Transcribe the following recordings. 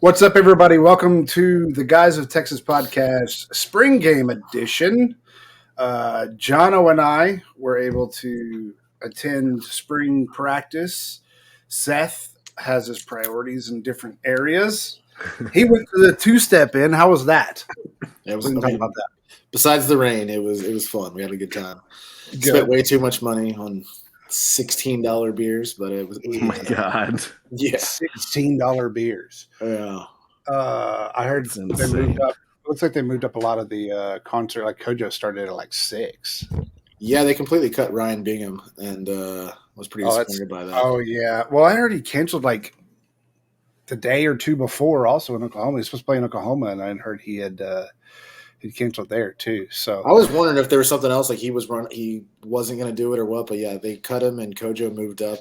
What's up, everybody? Welcome to the Guys of Texas podcast, Spring Game Edition. Jono and I were able to attend spring practice. Seth has his priorities in different areas. He went to the two-step in. How was that? It was. We can talk about that. Besides the rain, it was fun. We had a good time. Good. Spent way too much money on $16 beers, but it was. Oh my god! Yeah, $16 beers. yeah. I heard That's they insane. moved up. Looks like they moved up a lot of the concert. Like Kojo started at like 6. Yeah, they completely cut Ryan Bingham, and was pretty disappointed by that. Oh yeah. Well, I heard he canceled like the day or two before, also in Oklahoma. He's supposed to play in Oklahoma, and I heard he'd canceled there too. So I was wondering if there was something else, like he wasn't going to do it or what. But yeah, they cut him, and Kojo moved up.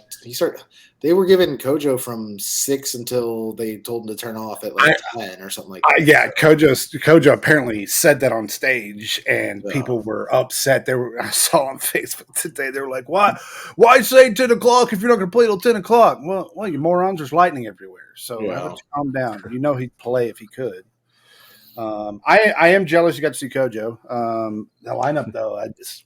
They were giving Kojo from 6 until they told him to turn off at like 10 or something like that. yeah, Kojo apparently said that on stage, and Yeah. people were upset. I saw on Facebook today. They were like, "Why say 10 o'clock if you're not going to play till 10 o'clock?" Well, you morons! There's lightning everywhere. So Yeah. how about you calm down? You know he'd play if he could. I am jealous you got to see Kojo. The lineup though, I just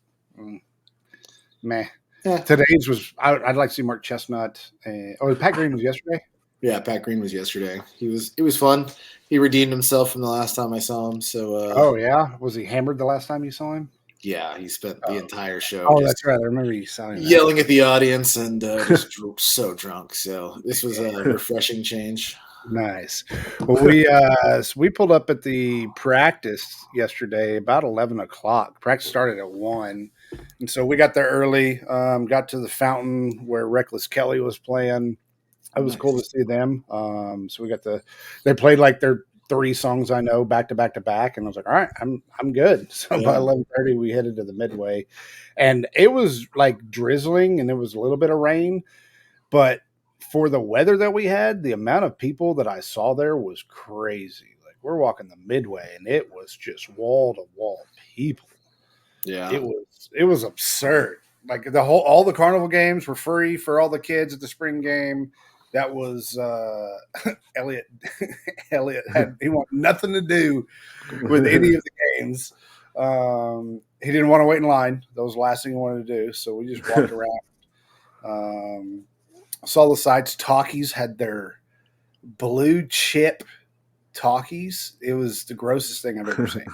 meh. Yeah. Today's was I'd like to see Mark Chestnut. Pat Green was yesterday. Yeah, Pat Green was yesterday. It was fun. He redeemed himself from the last time I saw him. So Oh yeah, was he hammered the last time you saw him? yeah, he spent the entire show. Oh, just that's right. I remember you saying that. yelling at the audience and just so drunk. So this was a refreshing change. Nice. Well, we pulled up at the practice yesterday about 11 o'clock. Practice started at 1, and so we got there early. Got to the fountain where Reckless Kelly was playing. It was cool to see them. So they played like their 3 songs I know back to back to back, and I was like, all right, I'm good. So by 11:30 we headed to the midway, and it was like drizzling, and there was a little bit of rain, but for the weather that we had, the amount of people that I saw there was crazy. Like we're walking the midway, and it was just wall to wall people. Yeah, It was absurd. Like all the carnival games were free for all the kids at the spring game. That was Elliot. Elliot he wanted nothing to do with any of the games. He didn't want to wait in line. That was the last thing he wanted to do. So we just walked around. Saw the sites. Talkies had their blue chip Talkies. It was the grossest thing I've ever seen.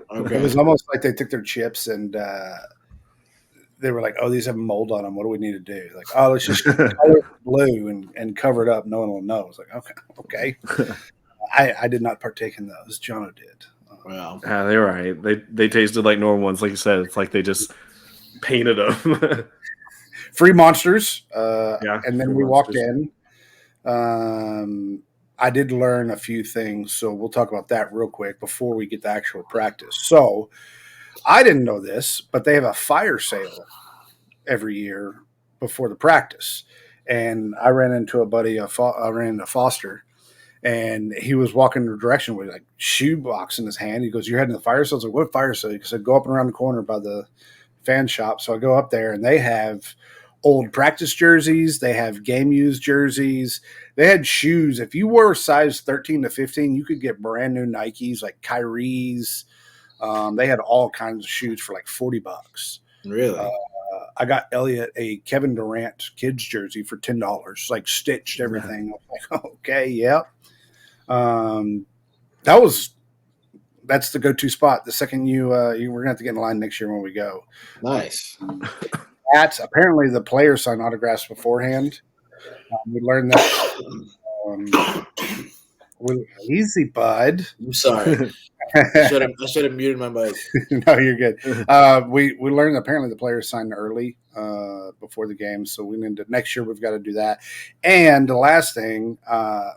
okay. It was almost like they took their chips and they were like, "Oh, these have mold on them. What do we need to do?" Like, "Oh, let's just color it blue and cover it up. No one will know." I was like, "Okay." I did not partake in those. Jono did. Wow. Yeah, they were right. They tasted like normal ones, like you said. It's like they just painted them. Free monsters. Yeah, and then free we walked monsters. in. I did learn a few things, so we'll talk about that real quick before we get to actual practice. So I didn't know this, but they have a fire sale every year before the practice. And I ran into a buddy, I ran into Foster, and he was walking in the direction with like shoe box in his hand. He goes, "You're heading to the fire sale?" I was like, "What fire sale?" He said, "Go up and around the corner by the fan shop." So I go up there, and they have old practice jerseys. They have game used jerseys. They had shoes. If you were size 13 to 15, you could get brand new Nikes like Kyrie's. They had all kinds of shoes for like $40. Really? I got Elliot a Kevin Durant kids jersey for $10, like stitched everything. I was like, okay, yeah. That's the go-to spot. The second we're gonna have to get in line next year when we go. Nice. Apparently the players sign autographs beforehand. We learned that. Easy, bud. I'm sorry. I should have muted my mic. No, you're good. We learned that apparently the players signed early before the game, so we need to next year we've got to do that. And the last thing,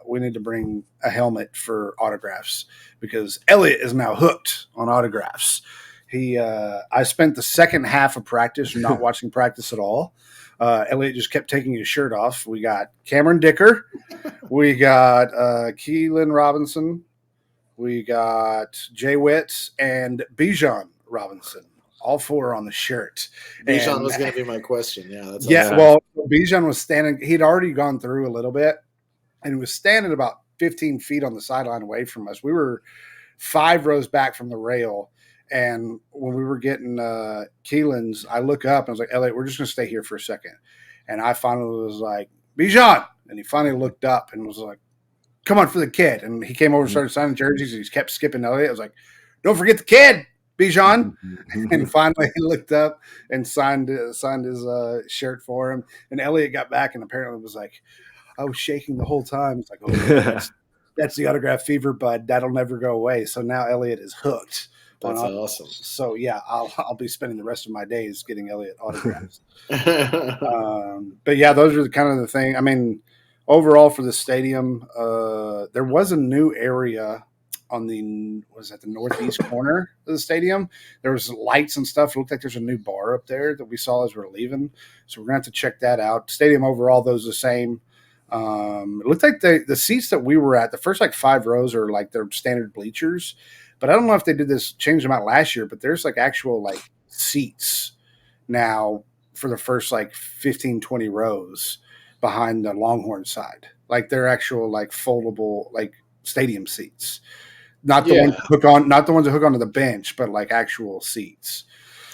we need to bring a helmet for autographs because Elliot is now hooked on autographs. I spent the second half of practice not watching practice at all. Elliot just kept taking his shirt off. We got Cameron Dicker. We got Keelan Robinson. We got Jay Witts and Bijan Robinson. All 4 on the shirt. Bijan was going to be my question. Yeah. Well, Bijan was standing. He'd already gone through a little bit, and he was standing about 15 feet on the sideline away from us. We were 5 rows back from the rail. And when we were getting Keelan's, I look up and I was like, Elliot, we're just going to stay here for a second. And I finally was like, Bijan. And he finally looked up and was like, come on for the kid. And he came over and started signing jerseys. And he kept skipping Elliot. I was like, don't forget the kid, Bijan. And finally he looked up and signed his shirt for him. And Elliot got back and apparently was like, I was shaking the whole time. It's like, oh, that's the autograph fever, bud. That'll never go away. So now Elliot is hooked. That's awesome. So yeah, I'll be spending the rest of my days getting Elliot autographs. But yeah, those are kind of the thing. I mean, overall for the stadium, there was a new area on the northeast corner of the stadium. There was lights and stuff. It looked like there's a new bar up there that we saw as we were leaving. So we're gonna have to check that out. Stadium overall, those the same. It looked like the seats that we were at, the first like 5 rows are like their standard bleachers. But I don't know if they did this, changed them out last year, but there's like actual like seats now for the first like 15, 20 rows behind the Longhorn side. Like they're actual like foldable like stadium seats. Not the ones that hook onto the bench, but like actual seats.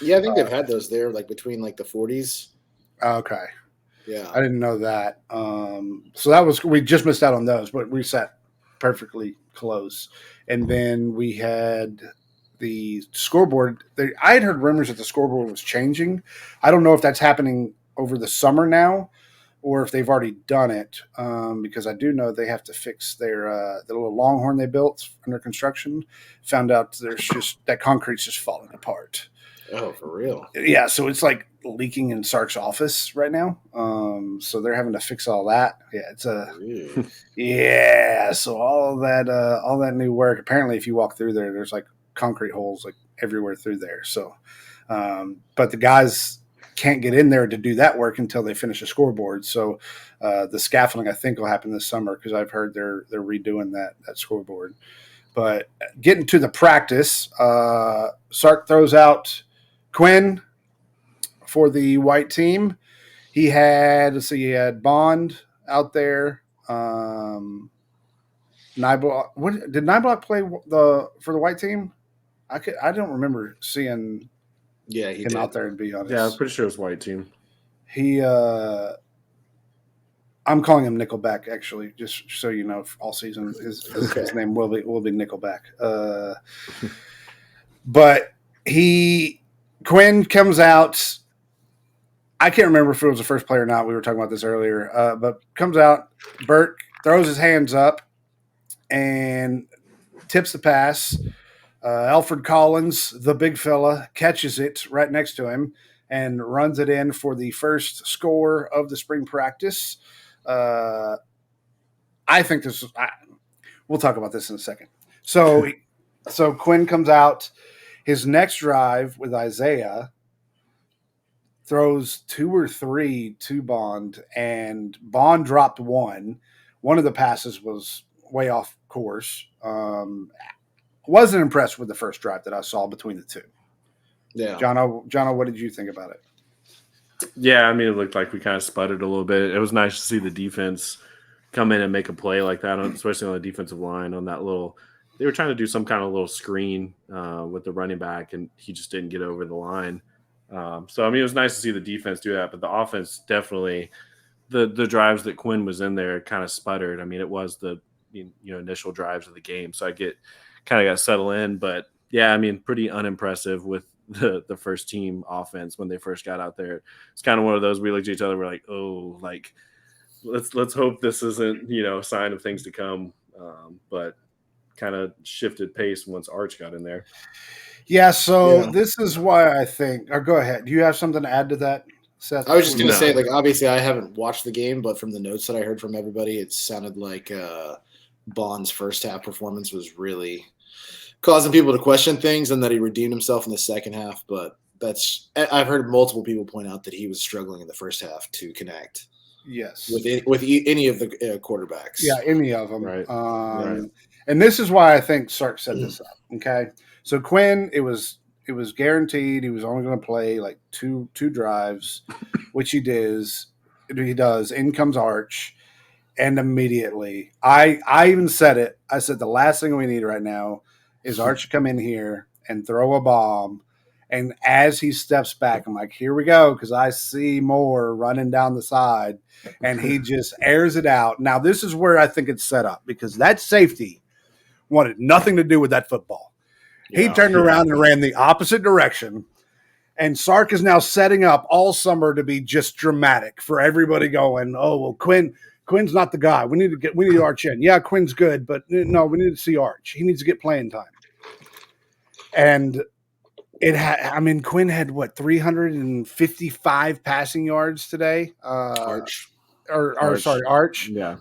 Yeah, I think they've had those there like between like the 40s. Okay. Yeah. I didn't know that. So we just missed out on those, but we sat perfectly close. And then we had the scoreboard. I had heard rumors that the scoreboard was changing. I don't know if that's happening over the summer now or if they've already done it, because I do know they have to fix the little Longhorn they built under construction. Found out that concrete's just falling apart. Oh, for real? Yeah, so it's like leaking in Sark's office right now. So they're having to fix all that. Yeah, yeah. So all that new work. Apparently, if you walk through there, there's like concrete holes like everywhere through there. So, but the guys can't get in there to do that work until they finish the scoreboard. So the scaffolding I think will happen this summer because I've heard they're redoing that scoreboard. But getting to the practice, Sark throws out Quinn for the white team. He had Bond out there. Nyblock. Did Nyblock play for the white team? I don't remember seeing him out there, to be honest. Yeah, I'm pretty sure it was white team. He I'm calling him Nickelback, actually, just so you know, all season his name will be Nickelback. But Quinn comes out. I can't remember if it was the first play or not. We were talking about this earlier, but comes out. Burke throws his hands up and tips the pass. Alfred Collins, the big fella, catches it right next to him and runs it in for the first score of the spring practice. I think this is we'll talk about this in a second. So Quinn comes out. His next drive with Isaiah throws 2 or 3 to Bond, and Bond dropped one. One of the passes was way off course. Wasn't impressed with the first drive that I saw between the two. Yeah. Jono, what did you think about it? Yeah, I mean, it looked like we kind of sputtered a little bit. It was nice to see the defense come in and make a play like that, especially on the defensive line on that little – they were trying to do some kind of little screen with the running back, and he just didn't get over the line. So, I mean, it was nice to see the defense do that, but the offense definitely the drives that Quinn was in there kind of sputtered. I mean, it was the initial drives of the game, so I kind of got settled in. But, yeah, I mean, pretty unimpressive with the first team offense when they first got out there. It's kind of one of those we looked at each other, we're like, oh, like let's hope this isn't a sign of things to come. But kind of shifted pace once Arch got in there. Yeah, this is why I think – or go ahead. Do you have something to add to that, Seth? I was just going to say, like, obviously I haven't watched the game, but from the notes that I heard from everybody, it sounded like Bond's first half performance was really causing people to question things and that he redeemed himself in the second half. But I've heard multiple people point out that he was struggling in the first half to connect. Yes. With any of the quarterbacks. Yeah, any of them. Right. Right. And this is why I think Sark set this up. Okay, so Quinn, it was guaranteed he was only going to play like two drives, which he does. In comes Arch, And immediately, I even said it. I said the last thing we need right now is Arch to come in here and throw a bomb. And as he steps back, I'm like, here we go, because I see Moore running down the side, and he just airs it out. Now, this is where I think it's set up, because that safety wanted nothing to do with that football. He turned around and ran the opposite direction. And Sark is now setting up all summer to be just dramatic for everybody going, oh, well, Quinn's not the guy. We need Arch in. Yeah, Quinn's good, but no, we need to see Arch. He needs to get playing time. And Quinn had what, 355 passing yards today? Arch. Arch. Yeah.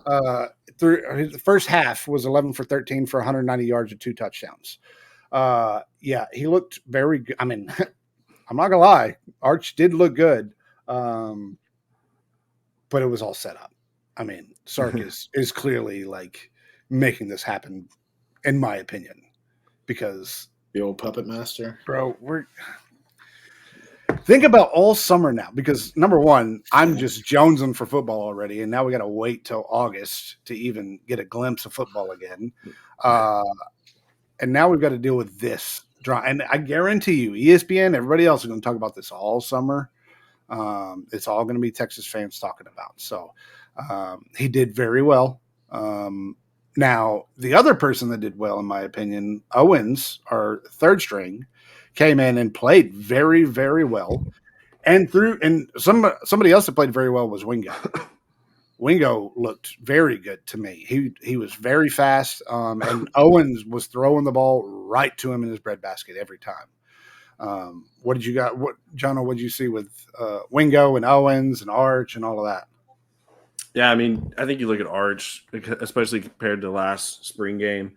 Through the first half was 11 for 13 for 190 yards and 2 touchdowns. He looked very good. I mean, I'm not gonna lie, Arch did look good, but it was all set up. I mean, Sark is clearly like making this happen, in my opinion, because the old puppet master, bro. Think about all summer now, because number one, I'm just jonesing for football already, and now we got to wait till August to even get a glimpse of football again, and now we've got to deal with this. And I guarantee you, ESPN, everybody else is going to talk about this all summer. It's all going to be Texas fans talking about. So he did very well. Now, the other person that did well, in my opinion, Owens, our third string, came in and played very, very well. And somebody else that played very well was Wingo. Wingo looked very good to me. He was very fast, and Owens was throwing the ball right to him in his breadbasket every time. What did you got? Jono, what did you see with Wingo and Owens and Arch and all of that? Yeah, I mean, I think you look at Arch, especially compared to last spring game.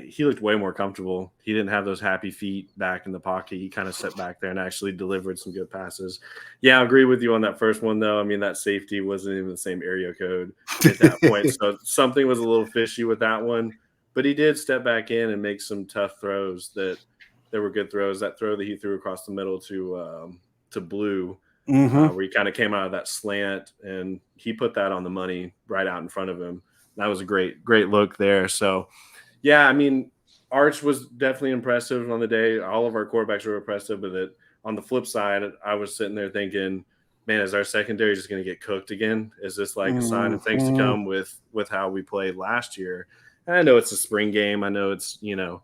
He looked way more comfortable. He didn't have those happy feet back in the pocket. He kind of sat back there and actually delivered some good passes. Yeah, I agree with you on that first one, though. I mean, that safety wasn't even the same area code at that point. So something was a little fishy with that one. But he did step back in and make some tough throws that were good throws. That throw that he threw across the middle to Blue, where he kind of came out of that slant, and he put that on the money right out in front of him. That was a great look there. So, yeah, I mean, Arch was definitely impressive on the day. All of our quarterbacks were impressive, but that on the flip side, I was sitting there thinking, man, is our secondary just going to get cooked again? Is this like a sign of things to come with how we played last year? And I know it's a spring game. I know it's, you're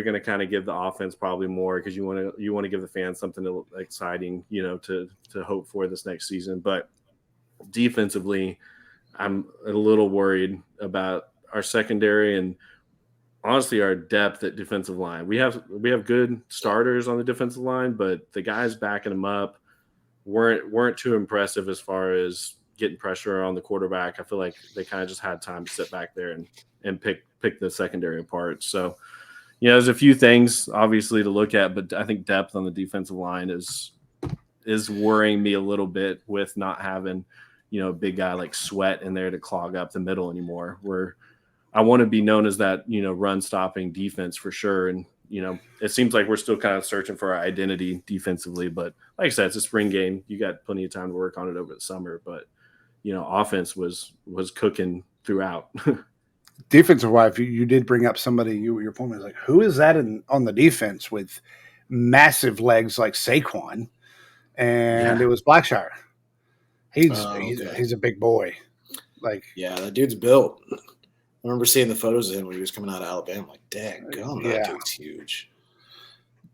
going to kind of give the offense probably more because you want to give the fans something exciting, to hope for this next season. But defensively, I'm a little worried about our secondary and honestly our depth at defensive line. We have good starters on the defensive line, but the guys backing them up weren't too impressive as far as getting pressure on the quarterback. I feel like they kind of just had time to sit back there and pick the secondary apart. So, there's a few things obviously to look at, but I think depth on the defensive line is worrying me a little bit with not having, a big guy like Sweat in there to clog up the middle anymore. Where I want to be known as that, run stopping defense for sure. And, it seems like we're still kind of searching for our identity defensively, but like I said, it's a spring game. You got plenty of time to work on it over the summer, but offense was cooking throughout. Defensive wise, you did bring up somebody. Your point was like, who is that on the defense with massive legs like Saquon? And It was Blackshire. He's a big boy. Like, yeah, that dude's built. I remember seeing the photos of him when he was coming out of Alabama. I'm like, dang, that dude's huge.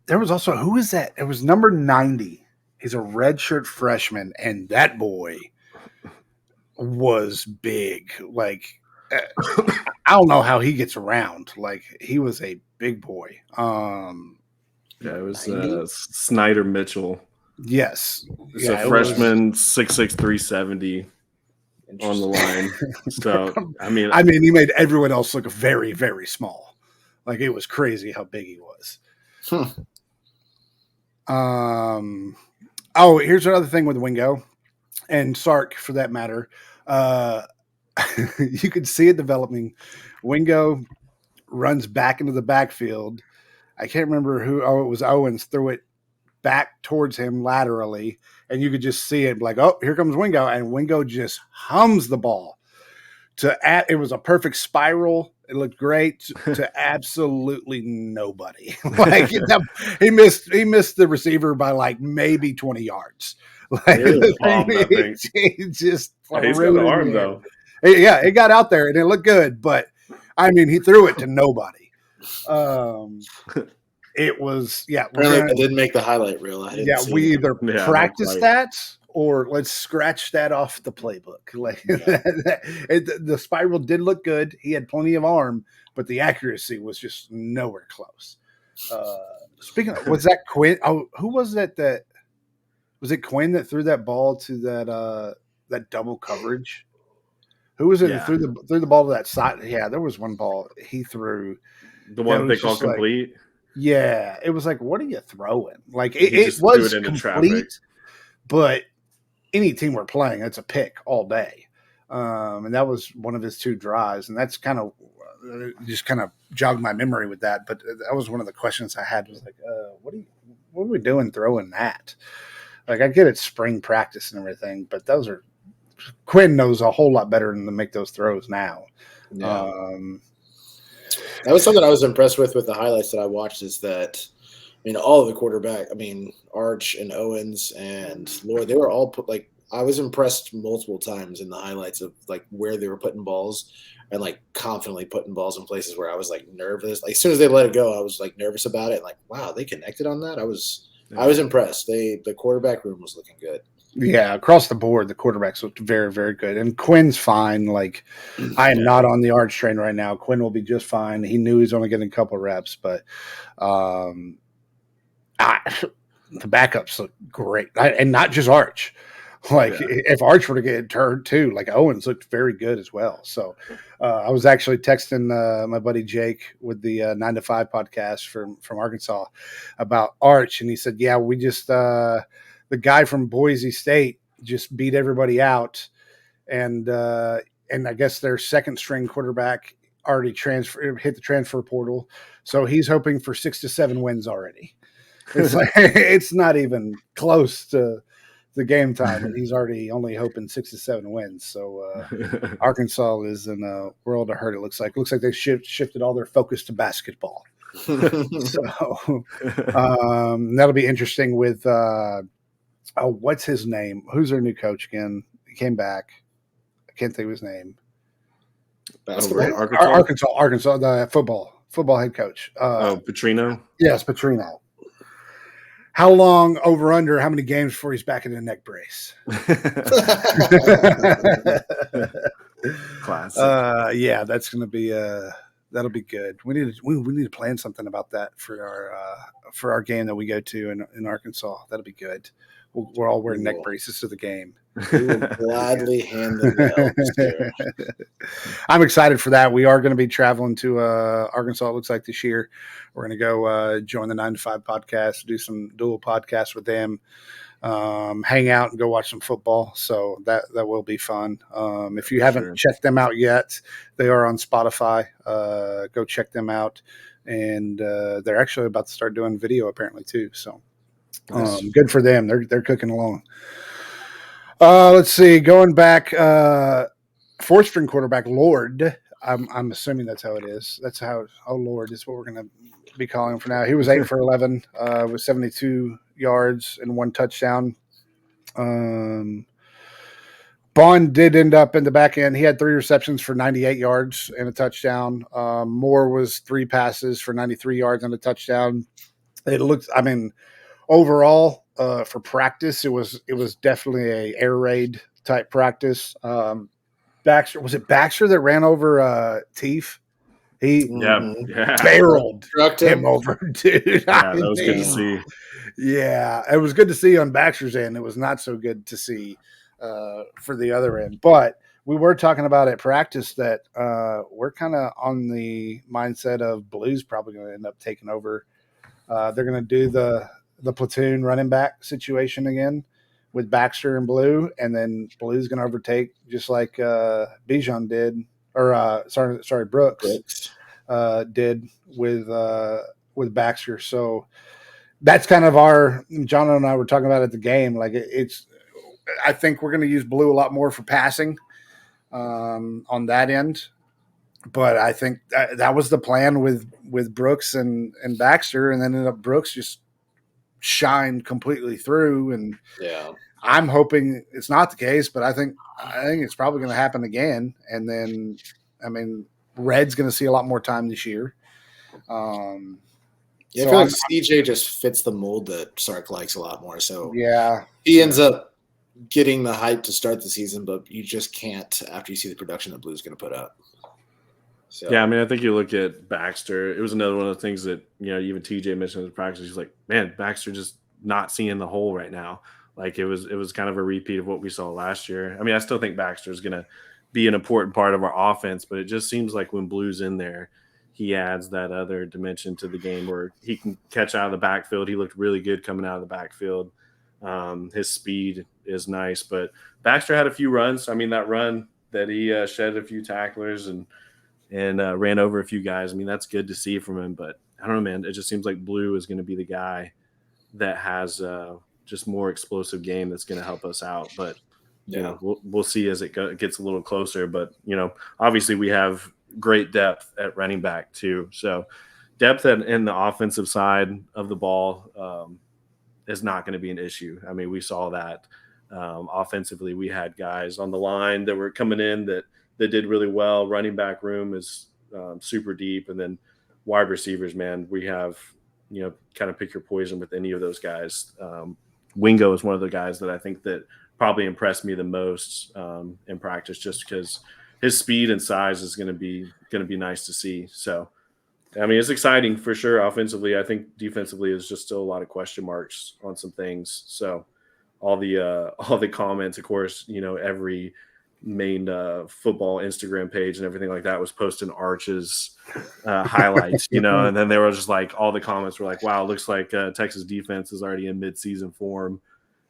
There was also, who is that? It was number 90. He's a redshirt freshman, and that boy was big. Like, I don't know how he gets around. Like, he was a big boy. It was Snyder Mitchell. Yes. It's a freshman, 6'6", 370 on the line. So, I mean, he made everyone else look very, very small. Like, it was crazy how big he was. Here's another thing with Wingo and Sark, for that matter. You could see it developing. Wingo runs back into the backfield. I can't remember who. It was Owens, threw it back towards him laterally, and you could just see it like, oh, here comes Wingo, and Wingo just hums the ball. it was a perfect spiral. It looked great to absolutely nobody. Like he missed the receiver by like maybe 20 yards. Like Really bombed that thing. he just He's got the arm it. though. Yeah, it got out there and it looked good, but I mean, he threw it to nobody. It was Apparently, I didn't make the highlight reel. I didn't see we it. either practice that or let's scratch that off the playbook. Like the spiral did look good. He had plenty of arm, but the accuracy was just nowhere close. Speaking of, was that Quinn? Oh, who was that? That was it. Quinn that threw that ball to that double coverage. Who was it that threw the ball to that side? Yeah, there was one ball he threw. The one they call complete. Yeah, it was like, what are you throwing? Like it was complete, traffic. But any team we're playing, it's a pick all day. And that was one of his 2 drives, and that's kind of just kind of jogged my memory with that. But that was one of the questions I had was like, what are we doing throwing that? Like I get it's spring practice and everything, but Quinn knows a whole lot better than to make those throws now. Yeah. That was something I was impressed with the highlights that I watched is that, all of the quarterback, Arch and Owens and Lloyd, they were all I was impressed multiple times in the highlights of like where they were putting balls and like confidently putting balls in places where I was like nervous. Like as soon as they let it go, I was like nervous about it. Like, wow, they connected on that. I was impressed. The quarterback room was looking good. Yeah, across the board, the quarterbacks looked very, very good. And Quinn's fine. Like, I am not on the Arch train right now. Quinn will be just fine. He knew he's only getting a couple reps, but the backups look great. And not just Arch. Like, if Arch were to get hurt too, like Owens looked very good as well. So I was actually texting my buddy Jake with the 9 to 5 podcast from Arkansas about Arch. And he said, yeah, we just the guy from Boise State just beat everybody out, and I guess their second string quarterback already hit the transfer portal, so he's hoping for 6 to 7 wins already. It's like it's not even close to the game time, and he's already only hoping 6 to 7 wins. So Arkansas is in a world of hurt. It looks like they shifted all their focus to basketball. So that'll be interesting with. What's his name? Who's their new coach again? He came back. I can't think of his name. Arkansas, the football head coach. Petrino? Yes, Petrino. How long over under? How many games before he's back in the neck brace? Classic. Yeah, that's going to be that'll be good. We need to plan something about that for our game that we go to in Arkansas. That'll be good. We're all wearing neck braces to the game. We will gladly hand them the I'm excited for that. We are going to be traveling to Arkansas, it looks like, this year. We're going to go join the 9 to 5 podcast, do some dual podcasts with them, hang out and go watch some football. So that will be fun. If you haven't checked them out yet, they are on Spotify. Go check them out. And they're actually about to start doing video apparently too. So good for them. They're cooking along. Let's see. Going back, 4th string quarterback Lord. I'm assuming that's how it is. That's how. Oh Lord, is what we're going to be calling him for now. He was 8 for 11 with 72 yards and 1 touchdown. Bond did end up in the back end. He had 3 receptions for 98 yards and a touchdown. Moore was 3 passes for 93 yards and a touchdown. It looks. I mean. Overall, for practice, it was definitely a air raid type practice. Baxter that ran over Teef? He barreled him over, dude. Yeah, that was good to see. Yeah, it was good to see on Baxter's end. It was not so good to see for the other end. But we were talking about at practice that we're kind of on the mindset of Blue's probably going to end up taking over. They're going to do the platoon running back situation again with Baxter and Blue, and then Blue's going to overtake just like Bijan did, or Brooks did with Baxter. So that's kind of John and I were talking about at the game. Like I think we're going to use Blue a lot more for passing. on that end. But I think that was the plan with Brooks and Baxter, and then ended up Brooks just shined completely through. And Yeah. I'm hoping it's not the case, but I think it's probably going to happen again. And then, I mean, Red's going to see a lot more time this year. Yeah, So I feel like I'm- CJ just fits the mold that Sark likes a lot more. So yeah, he ends up getting the hype to start the season, but you just can't after you see the production that Blue's going to put up. So Yeah, I mean, I think you look at Baxter. It was another one of the things that even TJ mentioned in practice. He's like, man, Baxter just not seeing the hole right now. Like it was kind of a repeat of what we saw last year. I mean, I still think Baxter is going to be an important part of our offense, but it just seems like when Blue's in there, he adds that other dimension to the game where he can catch out of the backfield. He looked really good coming out of the backfield. His speed is nice, but Baxter had a few runs. I mean, that run that he shed a few tacklers and ran over a few guys. I mean, that's good to see from him, but I don't know, man. It just seems like Blue is going to be the guy that has just more explosive game that's going to help us out. But we'll see as it gets a little closer. But obviously we have great depth at running back too. So depth in the offensive side of the ball is not going to be an issue. I mean, we saw that offensively. We had guys on the line that were coming in that did really well. Running back room is super deep, and then wide receivers, man, we have kind of pick your poison with any of those guys. Wingo is one of the guys that I think that probably impressed me the most in practice, just because his speed and size is going to be nice to see. So, I mean, it's exciting for sure. Offensively, I think defensively is just still a lot of question marks on some things. So, all the comments, of course, every main football Instagram page and everything like that was posting Arch's highlights, and then they were just like, all the comments were like, wow, it looks like Texas defense is already in mid-season form.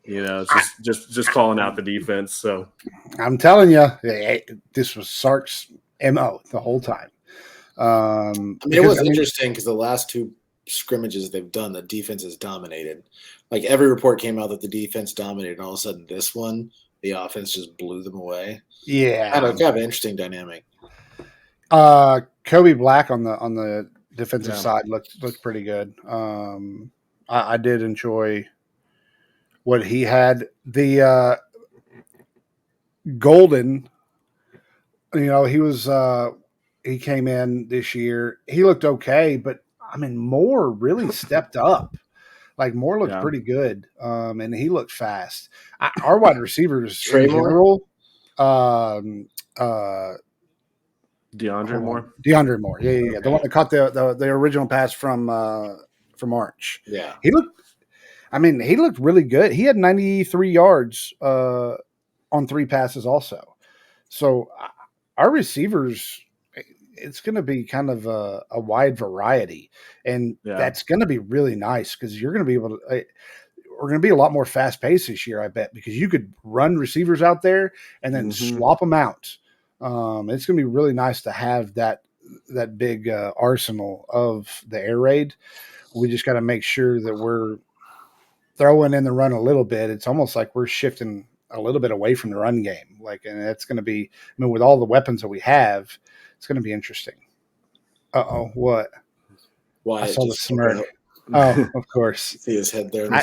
It's just calling out the defense. So I'm telling you, this was Sark's MO the whole time. I mean, it was interesting because the last two scrimmages they've done, the defense has dominated. Like every report came out that the defense dominated, and all of a sudden this one, the offense just blew them away. Yeah, kind of an interesting dynamic. Kobe Black on the defensive side looked pretty good. I did enjoy what he had. The Golden, he came in this year. He looked okay, but I mean, Moore really stepped up. Like Moore looked pretty good, and he looked fast. Our wide receivers in general, DeAndre Moore. DeAndre Moore, yeah. The one that caught the original pass from Arch. Yeah, he looked really good. He had 93 yards on 3 passes also. So our receivers, it's going to be kind of a wide variety, and that's going to be really nice because you're going to be able to. We're going to be a lot more fast paced this year, I bet, because you could run receivers out there and then swap them out. It's going to be really nice to have that big arsenal of the air raid. We just got to make sure that we're throwing in the run a little bit. It's almost like we're shifting a little bit away from the run game. And that's going to be, I mean, with all the weapons that we have, it's going to be interesting. What? Why? I saw the smirk. Oh, of course. See his head there in the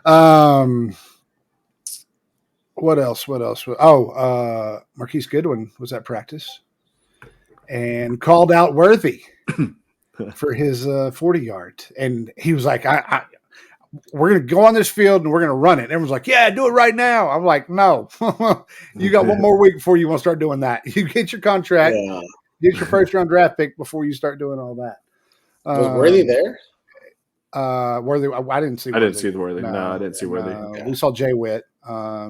sun. What else? Oh, Marquise Goodwin was at practice and called out Worthy for his 40-yard. And he was like, we're going to go on this field and we're going to run it. And everyone's like, yeah, do it right now. I'm like, no, you got one more week before you want to start doing that. You get your contract, get your first-round draft pick before you start doing all that. Was Worthy there? Worthy, I didn't see. I didn't see the Worthy. No, I didn't see Worthy. We saw Jay Witt.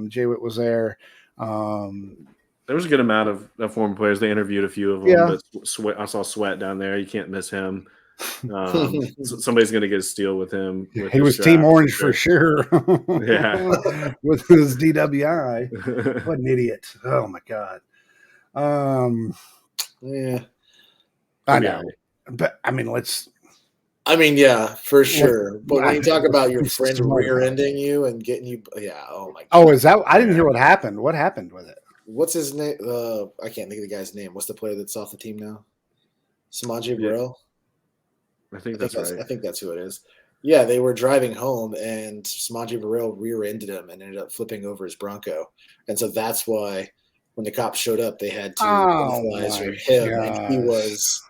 Jay Witt was there. There was a good amount of former players. They interviewed a few of them. But I saw Sweat down there. You can't miss him. Somebody's going to get a steal with him. He was Team Orange for sure. Yeah, with his DWI. What an idiot! Oh my god. Yeah, I know, but I mean, I mean, yeah, for sure. But when you talk about your It's friend just money. rear-ending you and getting you, yeah. Oh my God. Oh, is that? I didn't hear what happened. What happened with it? What's his name? I can't think of the guy's name. What's the player that's off the team now? Samaje Yeah, Burrell. I think that's right. I think that's who it is. Yeah, they were driving home, and Samaje Burrell rear-ended him and ended up flipping over his Bronco. And so that's why when the cops showed up, they had to Oh equalize for my him, and he gosh.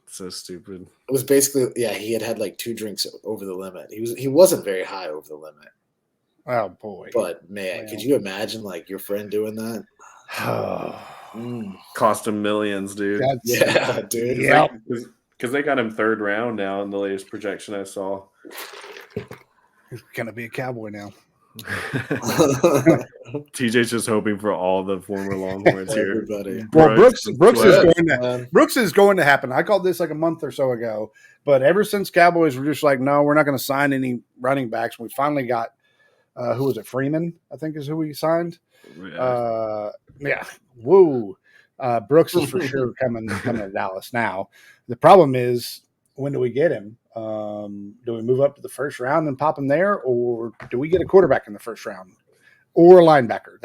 So stupid. it was basically he had like 2 drinks over the limit. He wasn't very high over the limit, Oh boy. but man, could you imagine like your friend doing that? Cost him millions, dude. That's Yeah, dude. Yep. Because they got him 3rd round now in the latest projection I saw. He's gonna be a Cowboy now. TJ's just hoping for all the former Longhorns here. Everybody. Well, Brooks Sweat. is going to happen. I called this like a month or so ago, but ever since Cowboys were just like, no, we're not going to sign any running backs. We finally got who was it? Freeman, I think, is who we signed. Yeah, woo. Brooks is for sure coming to Dallas now. The problem is, when do we get him? Do we move up to the 1st round and pop him there, or do we get a quarterback in the 1st round, or a linebacker?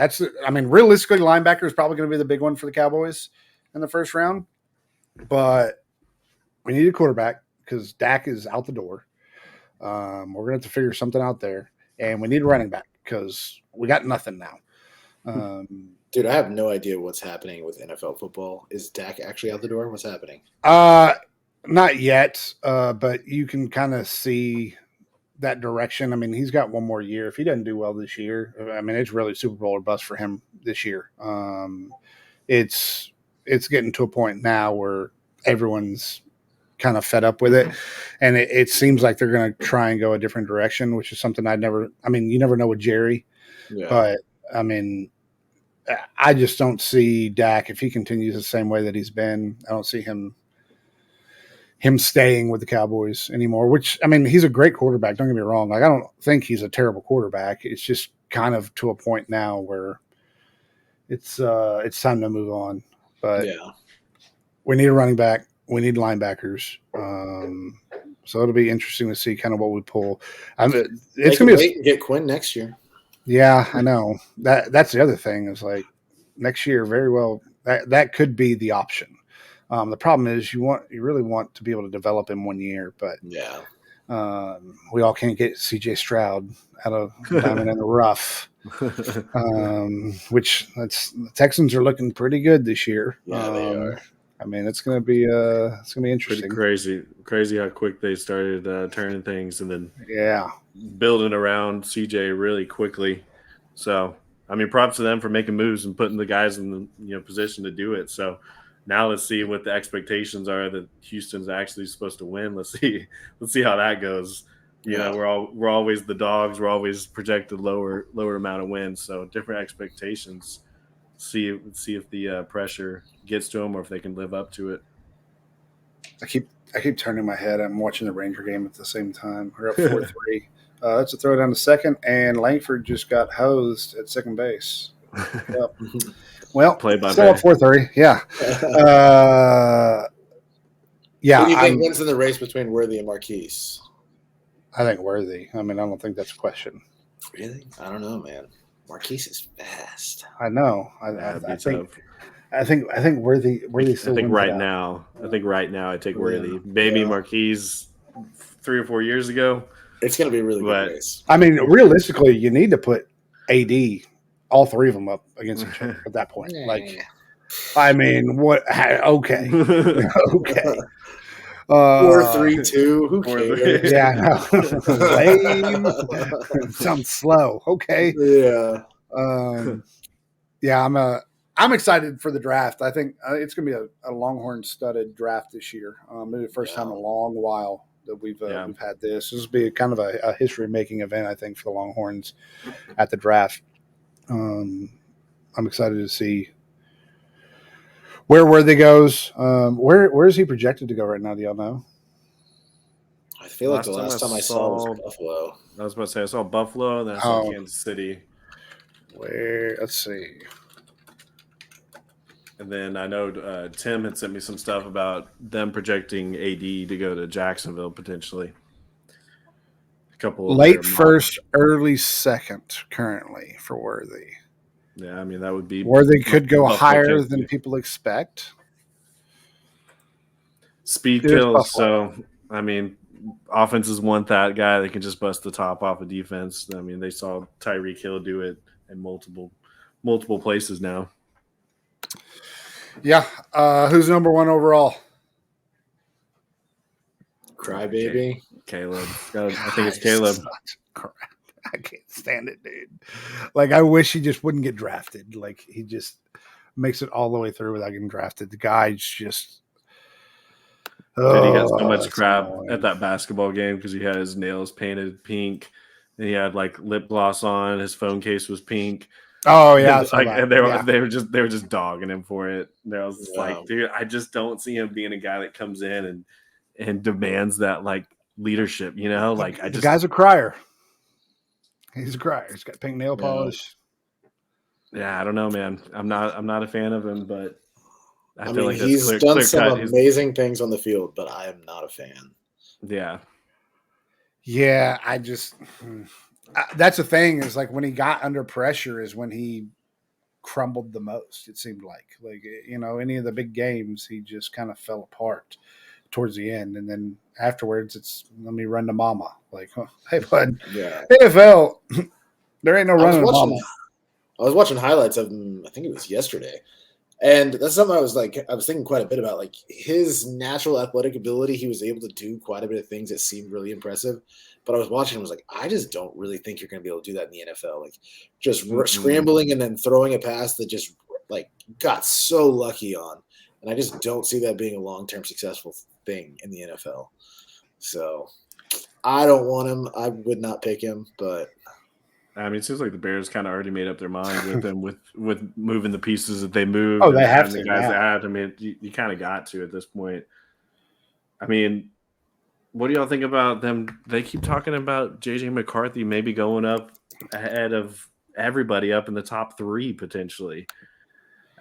Realistically, linebacker is probably going to be the big one for the Cowboys in the 1st round. But we need a quarterback because Dak is out the door. We're going to have to figure something out there, and we need a running back because we got nothing now. Dude, I have no idea what's happening with NFL football. Is Dak actually out the door? What's happening? Not yet, but you can kind of see that direction. I mean, he's got one more year. If he doesn't do well this year, I mean, it's really Super Bowl or bust for him this year. It's getting to a point now where everyone's kind of fed up with it, and it seems like they're going to try and go a different direction, which is something you never know with Jerry. Yeah. But I mean, I just don't see Dak, if he continues the same way that he's been, I don't see him staying with the Cowboys anymore, which, I mean, he's a great quarterback. Don't get me wrong. Like, I don't think he's a terrible quarterback. It's just kind of to a point now where it's time to move on. But we need a running back. We need linebackers. So it'll be interesting to see kind of what we pull. It's going to wait and get Quinn next year. Yeah, I know. That's the other thing is, like, next year, very well, that could be the option. The problem is you really want to be able to develop him 1 year, but we all can't get CJ Stroud out of diamond in the rough, which the Texans are looking pretty good this year. Yeah, they are. I mean, it's going to be interesting. Pretty crazy how quick they started turning things and then building around CJ really quickly. So, I mean, props to them for making moves and putting the guys in the position to do it. So now let's see what the expectations are that Houston's actually supposed to win. Let's see how that goes. We're always the dogs. We're always projected lower amount of wins. So different expectations. See if the pressure gets to them or if they can live up to it. I keep turning my head. I'm watching the Ranger game at the same time. We're up 4-3. That's a throw down to second, and Langford just got hosed at second base. Yep. Well, play by still up 4-3. Yeah. Who do you think wins in the race between Worthy and Marquise? I think Worthy. I mean, I don't think that's a question. Really? I don't know, man. Marquise is fast. I know. I think Worthy still. I think right now I take Worthy. Maybe Marquise 3 or 4 years ago. It's going to be a really good race. I mean, realistically, you need to put AD, all 3 of them up against each other at that point. Like, I mean, what? Okay, okay. 4-3-2. Who cares? Yeah, lame. Sounds slow. Okay. Yeah. I'm excited for the draft. I think it's going to be a Longhorn studded draft this year. Maybe the first time in a long while that we've had this. This will be kind of a history making event, I think, for the Longhorns at the draft. I'm excited to see where Worthy goes. Where is he projected to go right now? Do y'all know? I feel like the last time I saw was Buffalo. I was about to say I saw Buffalo, then I saw Kansas City. Let's see. And then I know Tim had sent me some stuff about them projecting AD to go to Jacksonville potentially. couple of Late their first, early second currently for Worthy. Yeah, I mean that would be Worthy could go Buffalo higher Kansas than City. people expect. Speed It is kills. Buffalo. So I mean, offenses want that guy that can just bust the top off of defense. I mean, they saw Tyreek Hill do it in multiple places now. Yeah. Who's number one overall? Crybaby. Caleb. I think it's Caleb. Crap. I can't stand it, dude. Like, I wish he just wouldn't get drafted. Like, he just makes it all the way through without getting drafted. The guy's just. Dude, he got so much that's crap annoying. at that basketball game because he had his nails painted pink, and he had like lip gloss on. His phone case was pink. Oh yeah, I saw Like, that. and they Yeah. were just dogging him for it. And I was just like, dude, I just don't see him being a guy that comes in and demands that like leadership. You know, like The guy's a crier. He's a crier. He's got pink nail Yeah. polish. Yeah, I don't know, man. I'm not a fan of him, but I feel mean, like that's he's clear done some cut. amazing things on the field, but I am not a fan. Yeah, Yeah, I just that's the thing is like when he got under pressure is when he crumbled the most. It seemed like any of the big games he just kind of fell apart towards the end, and then afterwards it's let me run to mama. Like, hey bud, Yeah, NFL, there ain't no running to mama. I was watching highlights of him. I think it was yesterday, and that's something I was thinking quite a bit about. Like his natural athletic ability, he was able to do quite a bit of things that seemed really impressive. But I was watching him, I was like, I just don't really think you're going to be able to do that in the NFL. Like just scrambling and then throwing a pass that just like got so lucky on, and I just don't see that being a long-term successful thing in the NFL. So I don't want him. I would not pick him, but. I mean, it seems like the Bears kind of already made up their mind with them with moving the pieces that they moved. Oh, they have and to the guys now. they had. I mean, you kind of got to at this point. I mean, what do y'all think about them? They keep talking about JJ McCarthy maybe going up ahead of everybody up in the top 3 potentially.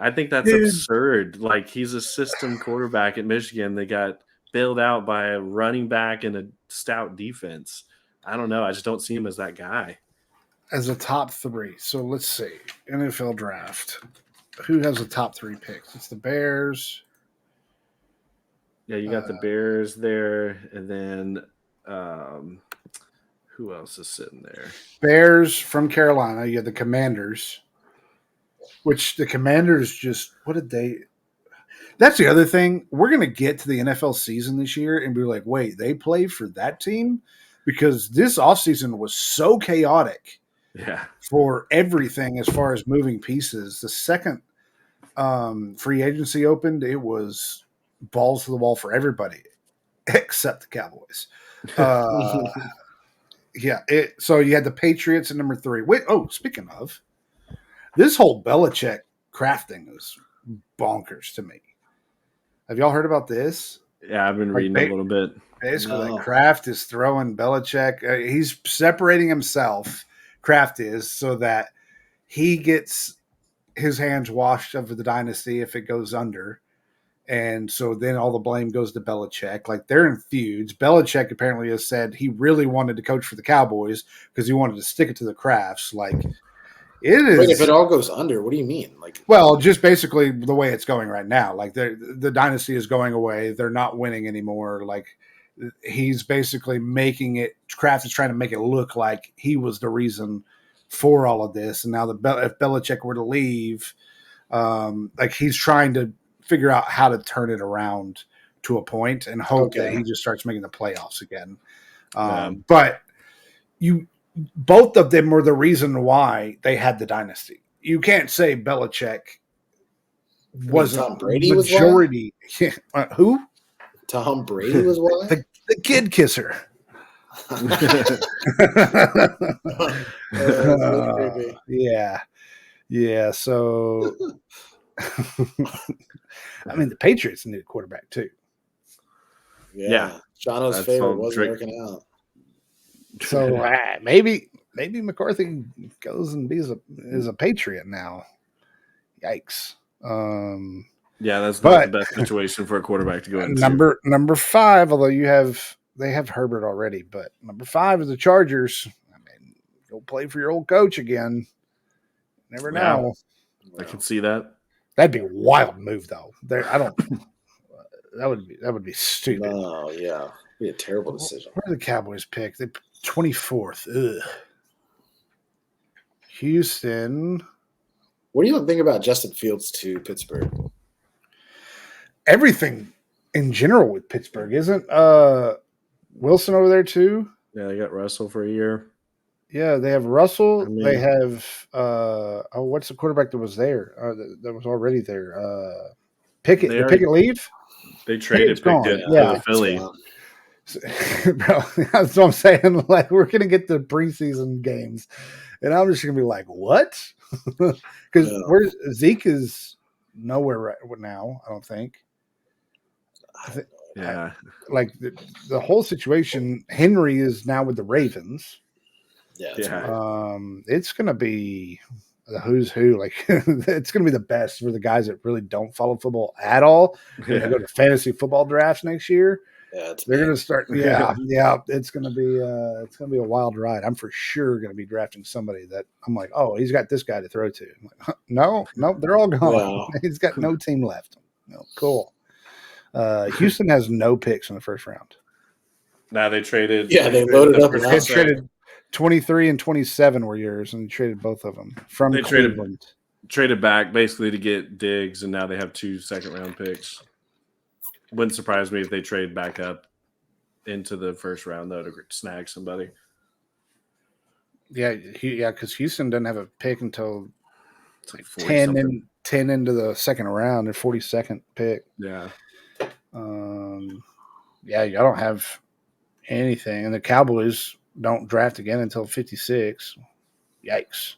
I think that's absurd. Like he's a system quarterback at Michigan. They got bailed out by a running back and a stout defense. I don't know. I just don't see him as that guy. As a top 3. So let's see. NFL draft. Who has the top 3 picks? It's the Bears. Yeah, you got the Bears there, and then who else is sitting there? Bears from Carolina. You have the Commanders, which the Commanders just – what did they – that's the other thing. We're going to get to the NFL season this year and be like, wait, they play for that team? Because this offseason was so chaotic for everything as far as moving pieces. The second free agency opened, it was – balls to the wall for everybody except the Cowboys. So you had the Patriots at number 3. Wait, speaking of, this whole Belichick crafting is bonkers to me. Have y'all heard about this? Yeah, I've been reading a little bit. Basically, Kraft is throwing Belichick. He's separating himself, Kraft is, so that he gets his hands washed of the dynasty if it goes under. And so then all the blame goes to Belichick. Like they're in feuds. Belichick apparently has said he really wanted to coach for the Cowboys because he wanted to stick it to the Crafts. Like it is. Wait, if it all goes under, what do you mean? Like, well, just basically the way it's going right now. Like the dynasty is going away. They're not winning anymore. Like he's basically making it. Kraft is trying to make it look like he was the reason for all of this. And now if Belichick were to leave, like he's trying to figure out how to turn it around to a point and hope that he just starts making the playoffs again. But both of them were the reason why they had the dynasty. You can't say Belichick wasn't Tom Brady majority. Who? Tom Brady was why? The kid kisser. Yeah. So, I mean, the Patriots need a quarterback too. Yeah. Jono's favorite wasn't working out. So maybe McCarthy goes and is a Patriot now. Yikes. Yeah, that's not the best situation for a quarterback to go into. Number 5, although you have they have Herbert already, but number 5 is the Chargers. I mean, go play for your old coach again. Never know. I can see that. That'd be a wild move, though. I don't. That would be stupid. No, yeah, it'd be a terrible decision. Where do the Cowboys pick? They 24th. Ugh. Houston. What do you think about Justin Fields to Pittsburgh? Everything in general with Pittsburgh, isn't Wilson over there too? Yeah, they got Russell for a year. Yeah, they have Russell. I mean- they have what's the quarterback that was there? That was already there. Pickett. They Did already- Pickett leave? They traded Pickett's gone. Pickett Yeah. to Philly. Bro, that's what I'm saying. Like, we're gonna get the preseason games, and I'm just gonna be like, what? Because Yeah. where's Zeke is nowhere right now. I don't think. Yeah, Like the whole situation. Henry is now with the Ravens. Yeah, Yeah. It's gonna be the who's who. Like, it's gonna be the best for the guys that really don't follow football at all. They go to fantasy football drafts next year. it's They're bad. gonna start. Yeah. It's gonna be a wild ride. I'm for sure gonna be drafting somebody that I'm like, oh, he's got this guy to throw to. I'm like, no, they're all gone. Wow. He's got no team left. No, cool. Houston has no picks in the first round. Now they traded. Yeah, they loaded the up first and They That's round. traded 23 and 27 were yours, and you traded both of them from They traded- Cleveland. Traded back basically to get Diggs, and now they have 2 second-round picks. Wouldn't surprise me if they trade back up into the first round though to snag somebody. Yeah, because Houston doesn't have a pick until It's like 40 10 something. 10 into the second round. Their 42nd pick. Yeah, Yeah, I don't have anything, and the Cowboys don't draft again until 56. Yikes!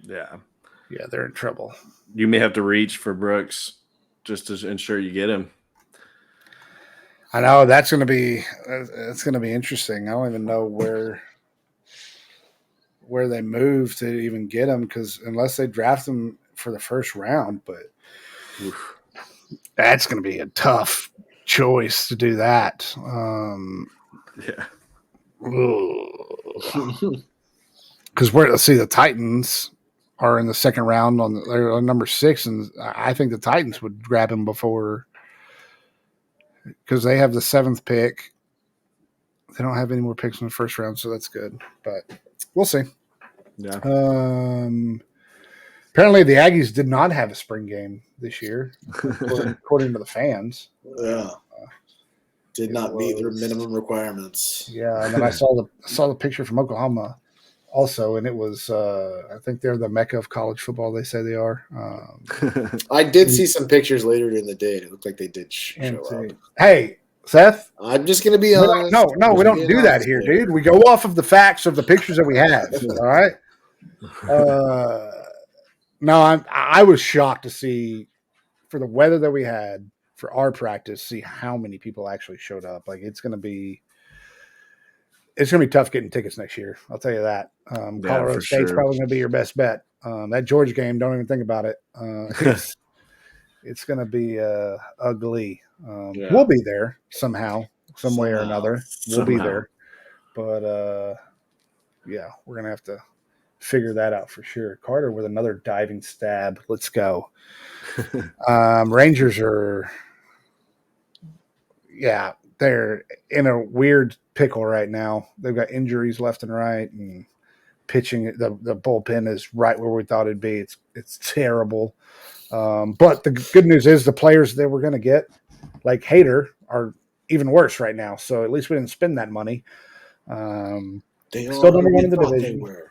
yeah. Yeah, they're in trouble. You may have to reach for Brooks just to ensure you get him. I know that's going to be interesting. I don't even know where they move to even get him, because unless they draft him for the first round, but Oof. that's going to be a tough choice to do that. Yeah, Because let's see, the Titans are in the second round they're on number 6, and I think the Titans would grab him before, because they have the 7th pick. They don't have any more picks in the first round, so that's good. But we'll see. yeah. Apparently, the Aggies did not have a spring game this year, according to the fans. Yeah. Did not meet their minimum requirements. Yeah, and then I saw the picture from Oklahoma also, and it was I think they're the mecca of college football. They say they are. I did see some pictures later in the day, and it looked like they did show up. Hey, Seth. I'm just going to be honest. No, we don't do that here, dude. We go off of the facts of the pictures that we have. All right. No, I was shocked to see, for the weather that we had for our practice, see how many people actually showed up. Like, it's gonna be tough getting tickets next year. I'll tell you that. Colorado for State's sure. probably gonna be your best bet. That Georgia game, don't even think about it. It's gonna be ugly. Yeah. We'll be there somehow, some way or another. We'll be Somehow. there, but yeah, we're gonna have to figure that out for sure. Carter with another diving stab. Let's go. Rangers are, yeah, they're in a weird pickle right now. They've got injuries left and right, and pitching. The bullpen is right where we thought it'd be. It's terrible. But the good news is the players that we're going to get, like Hader, are even worse right now. So at least we didn't spend that money. They Still are number who one we in the thought they division. were.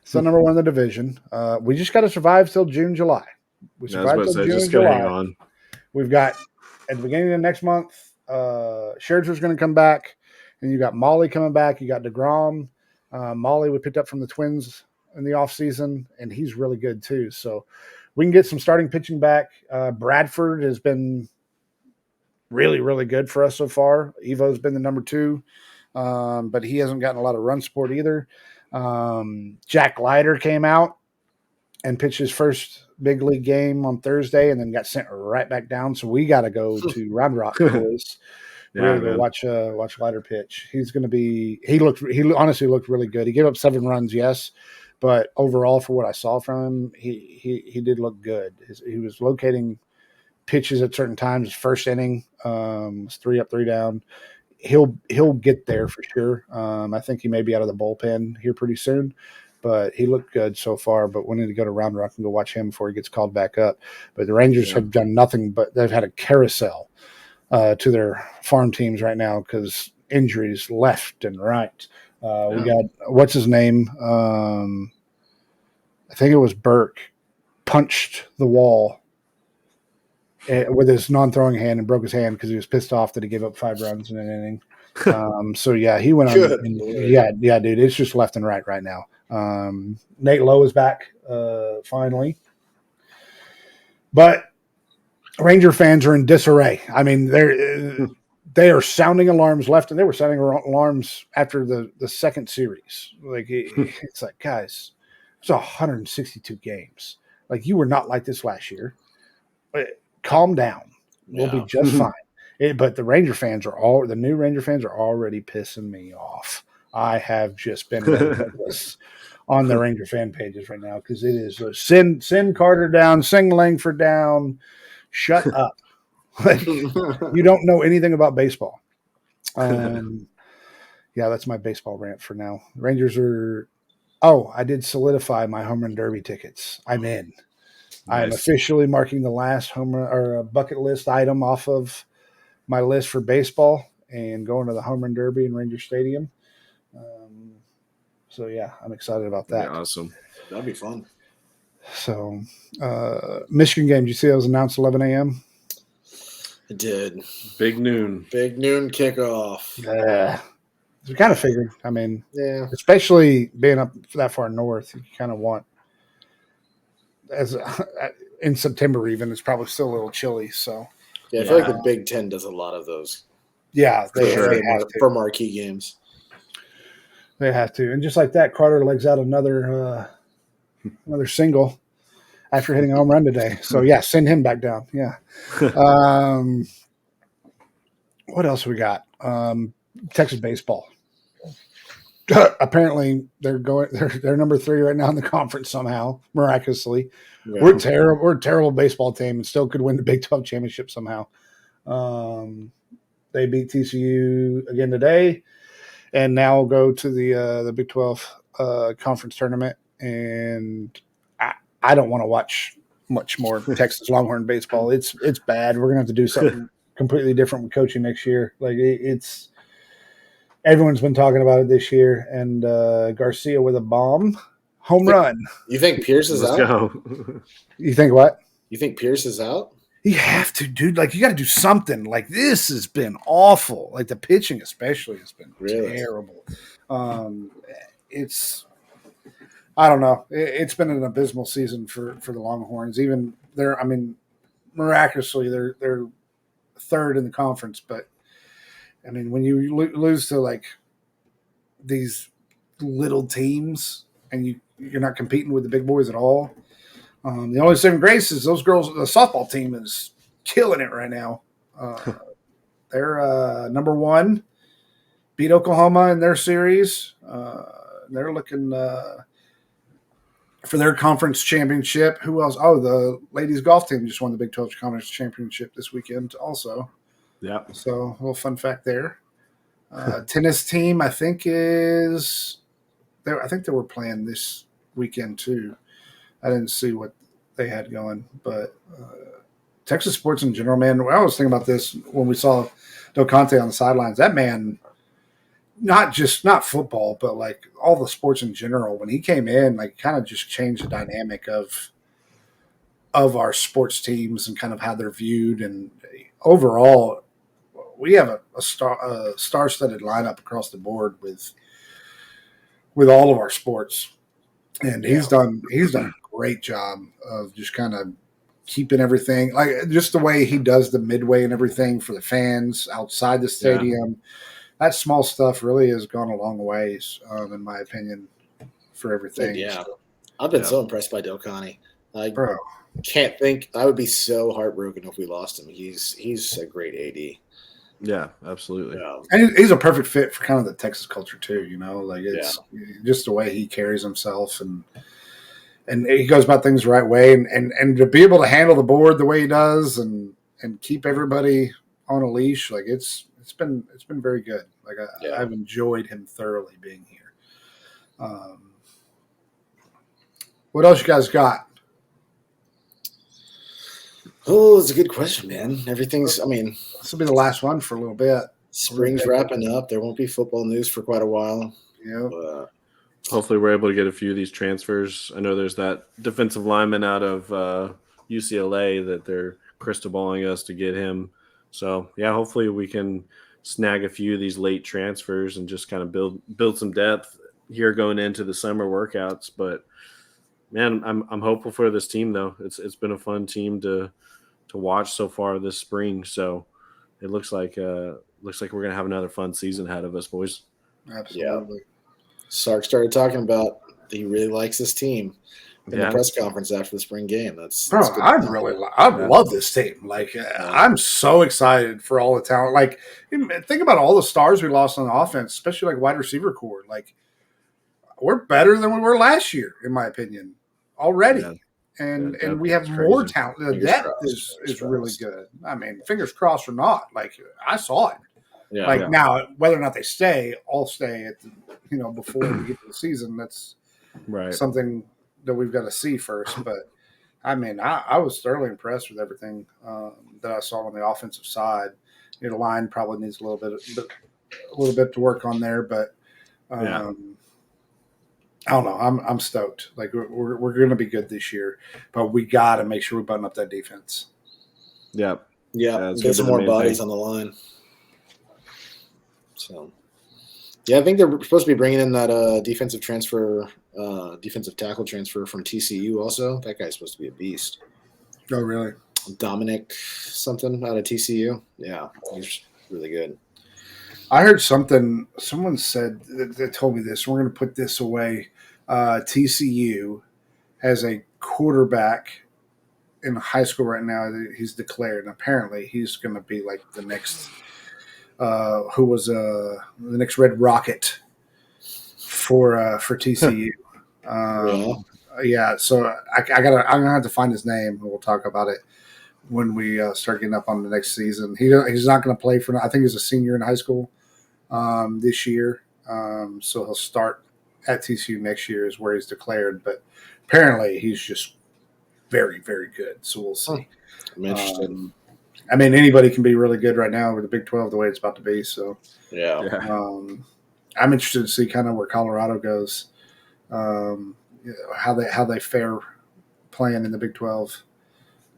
Still number 1 in the division. We just got to survive till June, July. We I was survived about to till say, June, just gotta hang July. on. We've got at the beginning of next month, Scherzer's going to come back, and you got Molly coming back. You got DeGrom. Molly we picked up from the Twins in the offseason, and he's really good too. So we can get some starting pitching back. Bradford has been really, really good for us so far. Evo's been the number 2, but he hasn't gotten a lot of run support either. Jack Leiter came out and pitched his first big league game on Thursday, and then got sent right back down. So we got to go to Round Rock, boys. Really go watch Lighter pitch. He's going to be. He honestly looked really good. He gave up 7 runs, yes, but overall, for what I saw from him, he did look good. He was locating pitches at certain times. First inning was 3 up, 3 down. He'll get there for sure. I think he may be out of the bullpen here pretty soon, but he looked good so far. But we need to go to Round Rock and go watch him before he gets called back up. But the Rangers have done nothing but they've had a carousel to their farm teams right now because injuries left and right. We got what's his name? I think it was Burke punched the wall with his non-throwing hand and broke his hand because he was pissed off that he gave up 5 runs in an inning. So yeah, he went on. Yeah, dude, it's just left and right now. Nate Lowe is back finally, but Ranger fans are in disarray. I mean, they are sounding alarms left, and they were sounding alarms after the second series. Like it's like, guys, it's 162 games. Like you were not like this last year. Calm down. We'll be just fine. But the Ranger fans the new Ranger fans are already pissing me off. I have just been on the Ranger fan pages right now because it is send Carter down, sing Langford down. Shut up. Like, you don't know anything about baseball. Yeah, that's my baseball rant for now. Rangers are I did solidify my home run derby tickets. I'm in. Nice. I'm officially marking the last home run or bucket list item off of my list for baseball and going to the home run derby in Ranger Stadium. So yeah, I'm excited about that. Yeah, awesome. That'd be fun. So Michigan game, did you see that was announced 11 a.m.? I did. Big noon kickoff. Yeah. We kind of figured. I mean, yeah, especially being up that far north, you kind of want in September even. It's probably still a little chilly. So yeah, I feel like the Big Ten does a lot of those. Yeah, they have to. For marquee games. They have to, and just like that, Carter legs out another single after hitting a home run today. So yeah, send him back down. Yeah. What else we got? Texas baseball. Apparently, they're number 3 right now in the conference somehow, miraculously. Yeah. We're terrible. We're a terrible baseball team and still could win the Big 12 championship somehow. They beat TCU again today, and now go to the Big 12 conference tournament. And I don't want to watch much more Texas Longhorn baseball. It's bad. We're gonna have to do something completely different with coaching next year. Like it's. Everyone's been talking about it this year, and Garcia with a bomb home run. You think Pierce is out? Go. You think what? You think Pierce is out? You have to, dude. Like you got to do something. Like this has been awful. Like the pitching, especially, has been terrible. It's. I don't know. It's been an abysmal season for the Longhorns. Even they're. I mean, miraculously, they're 3rd in the conference, but. I mean, when you lose to like these little teams and you're not competing with the big boys at all, the only saving grace is those girls. The softball team is killing it right now. They're number 1, beat Oklahoma in their series. They're looking for their conference championship. Who else? Oh, the ladies golf team just won the Big 12 conference championship this weekend also. Yeah. So a little fun fact there. Tennis team, I think is there. I think they were playing this weekend too. I didn't see what they had going, but Texas sports in general, man. I was thinking about this when we saw Del Conte on the sidelines. That man, not football, but like all the sports in general. When he came in, like kind of just changed the dynamic of our sports teams and kind of how they're viewed. And overall, we have a star-studded lineup across the board with all of our sports, and he's done a great job of just kind of keeping everything like just the way he does the midway and everything for the fans outside the stadium. Yeah. That small stuff really has gone a long ways, in my opinion, for everything. Yeah, I've been so impressed by Del Conte. Can't think. I would be so heartbroken if we lost him. He's a great AD. Yeah, absolutely. Yeah. And he's a perfect fit for kind of the Texas culture too. Like it's just the way he carries himself and he goes about things the right way, and to be able to handle the board the way he does, and keep everybody on a leash, like it's been very good. Like I've enjoyed him thoroughly being here. What else you guys got? Oh, it's a good question, man. Everything's. I mean, this will be the last one for a little bit. Spring's wrapping up. There won't be football news for quite a while. Yeah. Hopefully, we're able to get a few of these transfers. I know there's that defensive lineman out of UCLA that they're crystal balling us to get him. So, yeah, hopefully we can snag a few of these late transfers and just kind of build some depth here going into the summer workouts. But, man, I'm hopeful for this team, though. It's been a fun team to watch so far this spring. So, it looks like we're going to have another fun season ahead of us, boys. Absolutely. Yeah. Sark started talking about he really likes this team in the press conference after the spring game. That's I love this team. Like I'm so excited for all the talent. Like think about all the stars we lost on the offense, especially like wide receiver core. Like we're better than we were last year, in my opinion, already. Yeah. And we have more talent. The depth is really good. I mean, fingers crossed or not. Like I saw it. Yeah, now, whether or not they stay, all stay at before we get to the season. That's something that we've got to see first. But I mean, I was thoroughly impressed with everything that I saw on the offensive side. The line probably needs a little bit to work on there, but I don't know. I'm stoked. Like we're going to be good this year, but we got to make sure we button up that defense. Yeah. Get some more bodies on the line. So, I think they're supposed to be bringing in that defensive tackle transfer from TCU also. That guy's supposed to be a beast. Oh, really? Dominic something out of TCU. Yeah, he's really good. I heard someone said that told me this. We're going to put this away. TCU has a quarterback in high school right now that he's declared, and apparently he's going to be like the next – who was the next Red Rocket for TCU? So I'm gonna have to find his name, and we'll talk about it when we start getting up on the next season. He's not going to play for. I think he's a senior in high school this year, so he'll start at TCU next year is where he's declared. But apparently, he's just very, very good. So we'll see. I'm interested. I mean, anybody can be really good right now with the Big 12 the way it's about to be. So, I'm interested to see kind of where Colorado goes, how they fare playing in the Big 12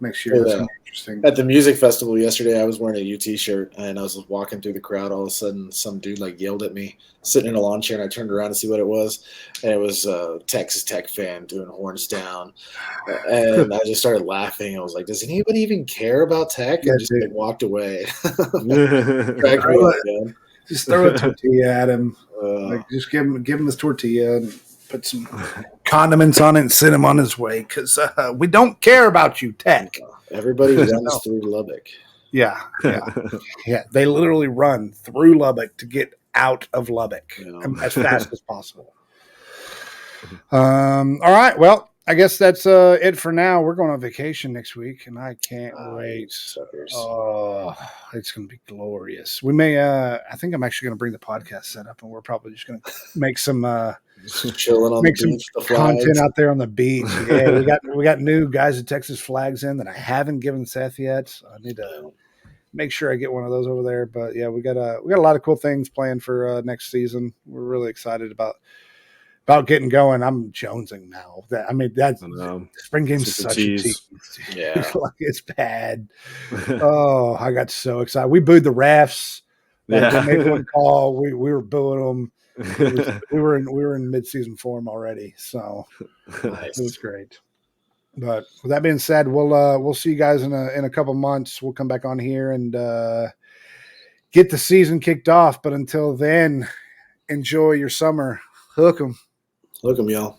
next year. That's interesting. At the music festival yesterday, I was wearing a UT shirt, and I was walking through the crowd. All of a sudden, some dude yelled at me, sitting in a lawn chair, and I turned around to see what it was, and it was a Texas Tech fan doing horns down, and I just started laughing. I was like, "Does anybody even care about Tech?" And just walked away. Just throw a tortilla at him. Just give him this tortilla and put some condiments on it and send him on his way because we don't care about you, Tech. Everybody runs through Lubbock. Yeah. They literally run through Lubbock to get out of Lubbock as fast as possible. All right. Well, I guess that's it for now. We're going on vacation next week, and I can't wait. Suckers. Oh, it's going to be glorious. We may. I think I'm actually going to bring the podcast set up, and we're probably just going to make some. Chilling on make the beach, some content out there on the beach. Yeah, we got new guys at Texas Flags in that I haven't given Seth yet. So I need to make sure I get one of those over there. But yeah, we got a lot of cool things planned for next season. We're really excited about getting going. I'm jonesing now. Spring game's such a tease. Yeah, it's bad. Oh, I got so excited. We booed the refs. They made one call. We were booing them. We were in mid-season form already, so nice. It was great. But with that being said, we'll see you guys in a couple months. We'll come back on here and get the season kicked off. But until then, enjoy your summer. Hook 'em, y'all.